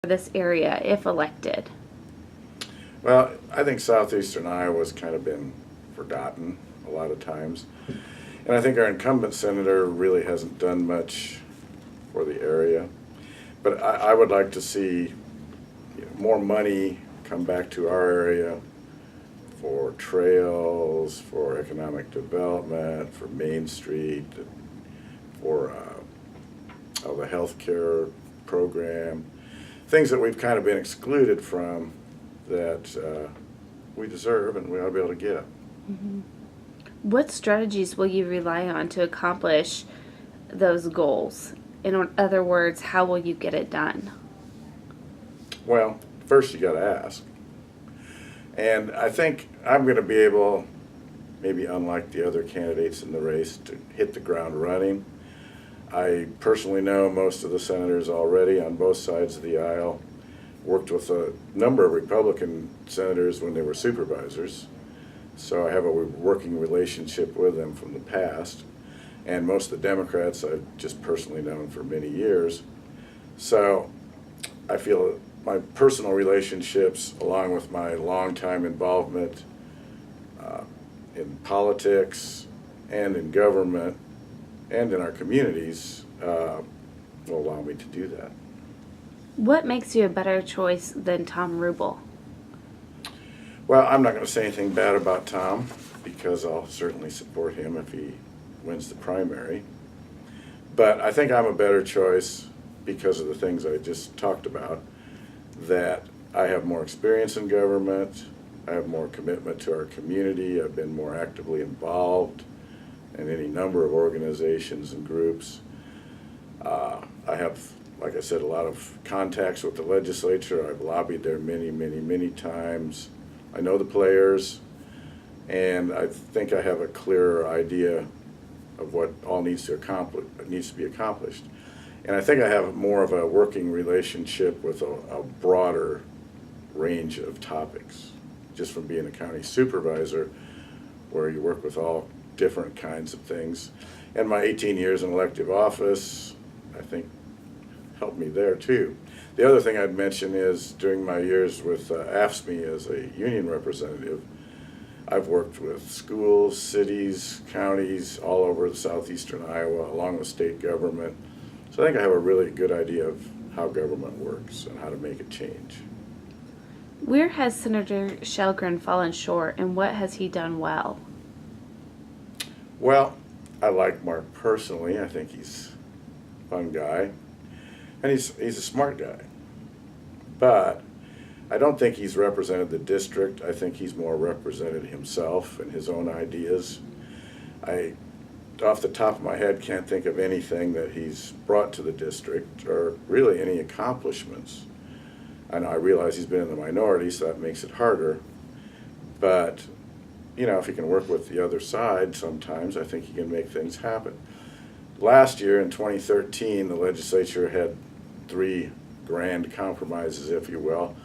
this area if elected? Well, I think southeastern Iowa's kind of been forgotten a lot of times. And I think our incumbent senator really hasn't done much for the area. But I would like to see more money come back to our area for trails, for economic development, for Main Street, for the healthcare program, things that we've kind of been excluded from that we deserve and we ought to be able to get. Mm-hmm. What strategies will you rely on to accomplish those goals? In other words, how will you get it done? Well, first you got to ask. And I think I'm going to be able, maybe unlike the other candidates in the race, to hit the ground running. I personally know most of the senators already on both sides of the aisle. Worked with a number of Republican senators when they were supervisors. So I have a working relationship with them from the past. And most of the Democrats I've just personally known for many years. So I feel my personal relationships, along with my longtime involvement in politics and in government and in our communities, will allow me to do that. What makes you a better choice than Tom Rubel? Well, I'm not going to say anything bad about Tom because I'll certainly support him if he wins the primary. But I think I'm a better choice because of the things I just talked about, that I have more experience in government, I have more commitment to our community, I've been more actively involved in any number of organizations and groups. I have, like I said, a lot of contacts with the legislature. I've lobbied there many times. I know the players, and I think I have a clearer idea of what all needs to be accomplished. And I think I have more of a working relationship with a broader range of topics, just from being a county supervisor, where you work with all different kinds of things. And my 18 years in elective office, I think, helped me there too. The other thing I'd mention is during my years with AFSCME as a union representative, I've worked with schools, cities, counties all over southeastern Iowa, along with state government. So I think I have a really good idea of how government works and how to make it change. Where has Senator Shelgren fallen short, and what has he done well? Well, I like Mark personally. I think he's a fun guy, and he's a smart guy. But I don't think he's represented the district. I think he's more represented himself and his own ideas. I, off the top of my head, can't think of anything that he's brought to the district or really any accomplishments. I know I realize he's been in the minority, so that makes it harder. But, you know, if he can work with the other side sometimes, I think he can make things happen. Last year, in 2013, the legislature had 3 grand compromises, if you will.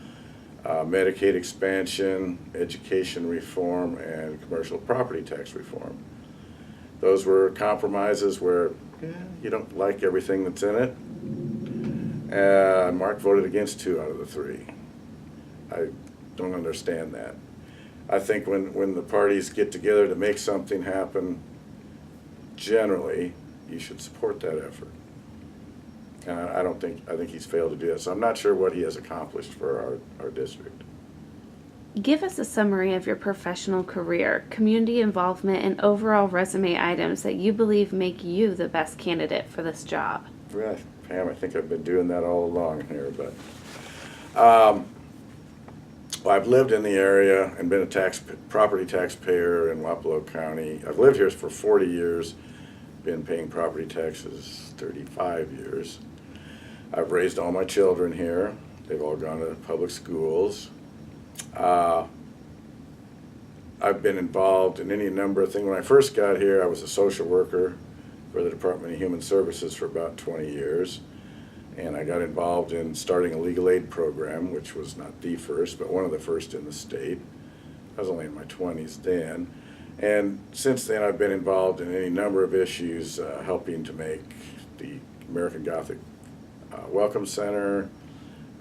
Medicaid expansion, education reform, and commercial property tax reform. Those were compromises where you don't like everything that's in it. And Mark voted against 2 out of the 3. I don't understand that. I think when the parties get together to make something happen, generally, you should support that effort. And I think he's failed to do that. So I'm not sure what he has accomplished for our district. Give us a summary of your professional career, community involvement, and overall resume items that you believe make you the best candidate for this job. Well, Pam, I think I've been doing that all along here, but well, I've lived in the area and been a property taxpayer in Wapello County. I've lived here for 40 years, been paying property taxes 35 years. I've raised all my children here. They've all gone to public schools. I've been involved in any number of things. When I first got here, I was a social worker for the Department of Human Services for about 20 years. And I got involved in starting a legal aid program, which was not the first, but one of the first in the state. I was only in my 20s then. And since then, I've been involved in any number of issues, helping to make the American Gothic Welcome Center,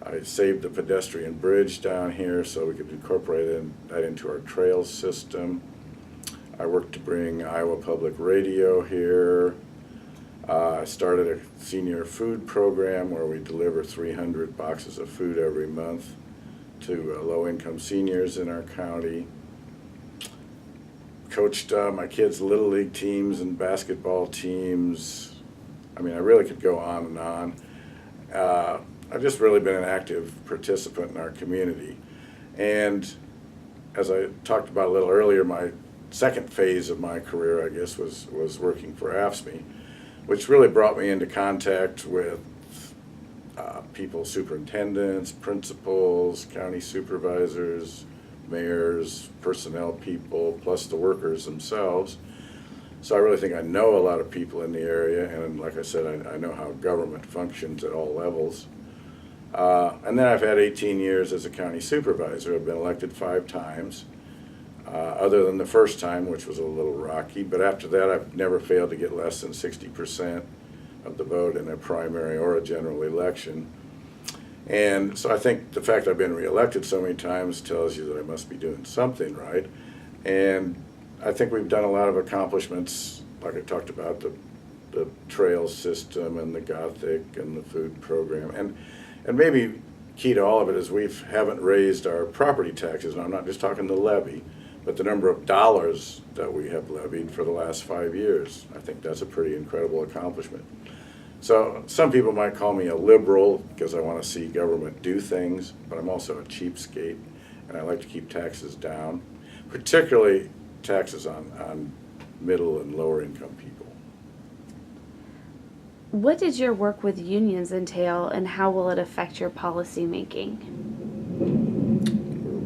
I saved the pedestrian bridge down here so we could incorporate that into our trails system. I worked to bring Iowa Public Radio here. I started a senior food program where we deliver 300 boxes of food every month to low-income seniors in our county. Coached my kids' Little League teams and basketball teams. I mean, I really could go on and on. I've just really been an active participant in our community. And as I talked about a little earlier, my second phase of my career, I guess, was working for AFSCME, which really brought me into contact with people, superintendents, principals, county supervisors, mayors, personnel people, plus the workers themselves. So I really think I know a lot of people in the area, and like I said, I know how government functions at all levels. And then I've had 18 years as a county supervisor. I've been elected 5 times, other than the first time, which was a little rocky. But after that, I've never failed to get less than 60% of the vote in a primary or a general election. And so I think the fact I've been reelected so many times tells you that I must be doing something right. And I think we've done a lot of accomplishments, like I talked about, the trail system and the Gothic and the food program. And maybe key to all of it is we haven't raised our property taxes, and I'm not just talking the levy, but the number of dollars that we have levied for the last 5 years. I think that's a pretty incredible accomplishment. So some people might call me a liberal because I want to see government do things, but I'm also a cheapskate, and I like to keep taxes down, particularly taxes on middle and lower income people. What did your work with unions entail, and how will it affect your policy making?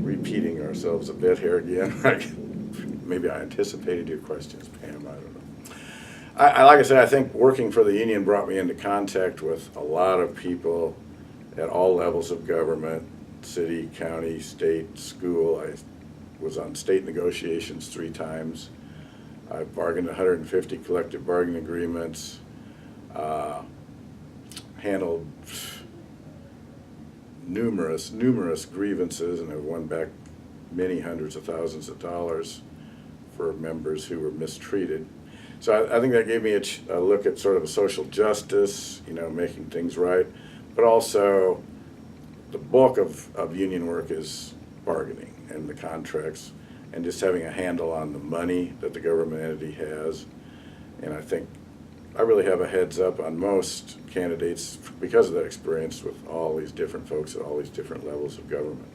We're repeating ourselves a bit here again. Maybe I anticipated your questions, Pam. I don't know. Like I said, I think working for the union brought me into contact with a lot of people at all levels of government, city, county, state, school. I was on state negotiations 3 times. I bargained 150 collective bargaining agreements, handled numerous grievances, and have won back many hundreds of thousands of dollars for members who were mistreated. So I think that gave me a look at sort of a social justice, making things right, but also the bulk of union work is bargaining and the contracts and just having a handle on the money that the government entity has. And I think I really have a heads up on most candidates because of that experience with all these different folks at all these different levels of government.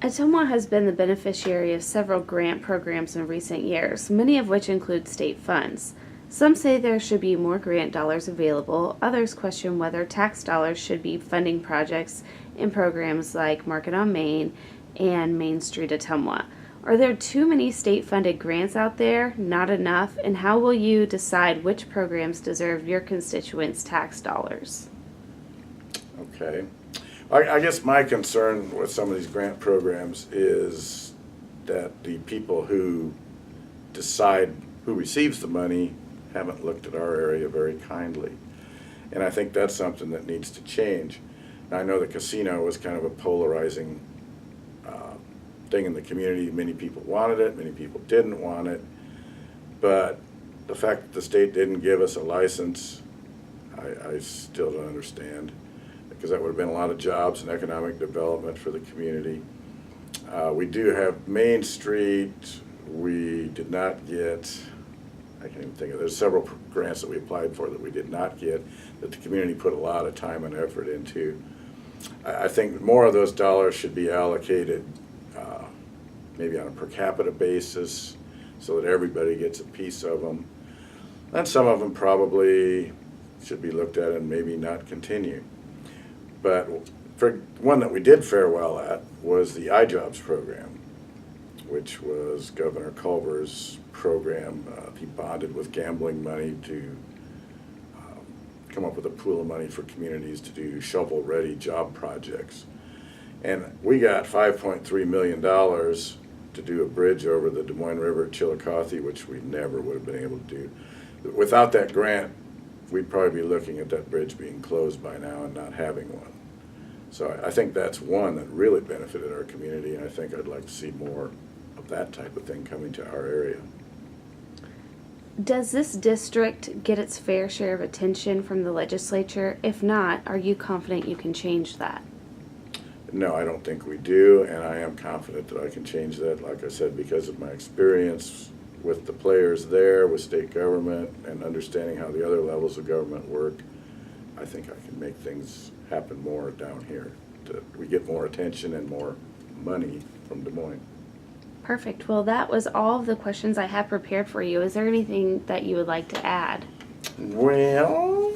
Ottumwa has been the beneficiary of several grant programs in recent years, many of which include state funds. Some say there should be more grant dollars available. Others question whether tax dollars should be funding projects in programs like Market on Main and Main Street Ottumwa. Are there too many state-funded grants out there? Not enough? And how will you decide which programs deserve your constituents' tax dollars? Okay. I guess my concern with some of these grant programs is that the people who decide who receives the money haven't looked at our area very kindly. And I think that's something that needs to change. Now, I know the casino was kind of a polarizing thing in the community. Many people wanted it, many people didn't want it. But the fact that the state didn't give us a license, I still don't understand, because that would have been a lot of jobs and economic development for the community. We do have Main Street. We did not get, I can't even think of, there's several grants that we applied for that we did not get, that the community put a lot of time and effort into. I think more of those dollars should be allocated maybe on a per capita basis so that everybody gets a piece of them. And some of them probably should be looked at and maybe not continue. But for one that we did fare well at was the iJobs program, which was Governor Culver's program. He bonded with gambling money to come up with a pool of money for communities to do shovel-ready job projects. And we got $5.3 million to do a bridge over the Des Moines River at Chillicothe, which we never would have been able to do. Without that grant, we'd probably be looking at that bridge being closed by now and not having one. So I think that's one that really benefited our community, and I think I'd like to see more of that type of thing coming to our area. Does this district get its fair share of attention from the legislature? If not, are you confident you can change that? No, I don't think we do, and I am confident that I can change that, like I said, because of my experience with the players there, with state government, and understanding how the other levels of government work. I think I can make things happen more down here. We get more attention and more money from Des Moines. Perfect. Well, that was all of the questions I have prepared for you. Is there anything that you would like to add? Well,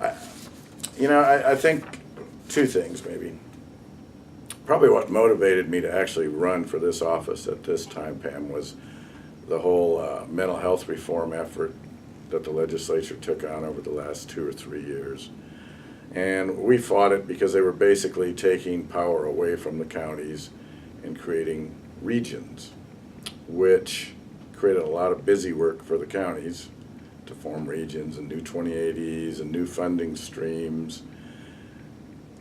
I think two things maybe. Probably what motivated me to actually run for this office at this time, Pam, was the whole mental health reform effort that the legislature took on over the last 2 or 3 years. And we fought it because they were basically taking power away from the counties and creating regions, which created a lot of busy work for the counties to form regions and new 2080s and new funding streams.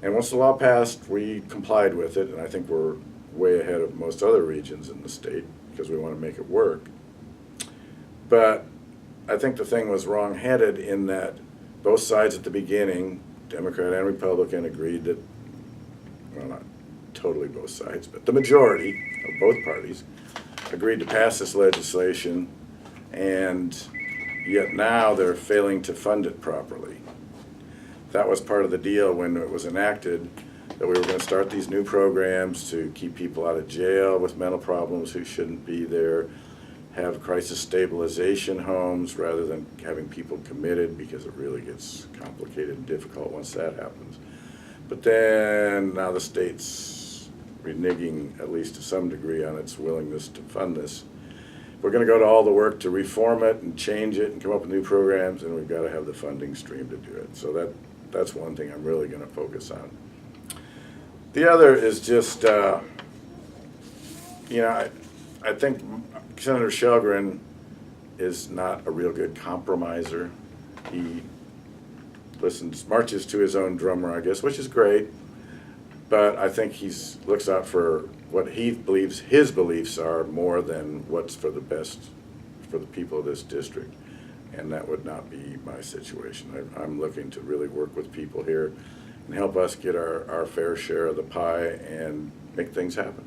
And once the law passed, we complied with it, and I think we're way ahead of most other regions in the state because we want to make it work. But I think the thing was wrong-headed in that both sides at the beginning, Democrat and Republican, agreed that, well, not totally both sides, but the majority of both parties agreed to pass this legislation, and yet now they're failing to fund it properly. That was part of the deal when it was enacted, that we were going to start these new programs to keep people out of jail with mental problems who shouldn't be there, have crisis stabilization homes rather than having people committed, because it really gets complicated and difficult once that happens. But then now the state's reneging, at least to some degree, on its willingness to fund this. We're going to go to all the work to reform it and change it and come up with new programs, and we've got to have the funding stream to do it. So that's one thing I'm really going to focus on. The other is just, I think Senator Shelgren is not a real good compromiser. He marches to his own drummer, I guess, which is great. But I think he looks out for what he believes his beliefs are more than what's for the best for the people of this district. And that would not be my situation. I'm looking to really work with people here and help us get our fair share of the pie and make things happen.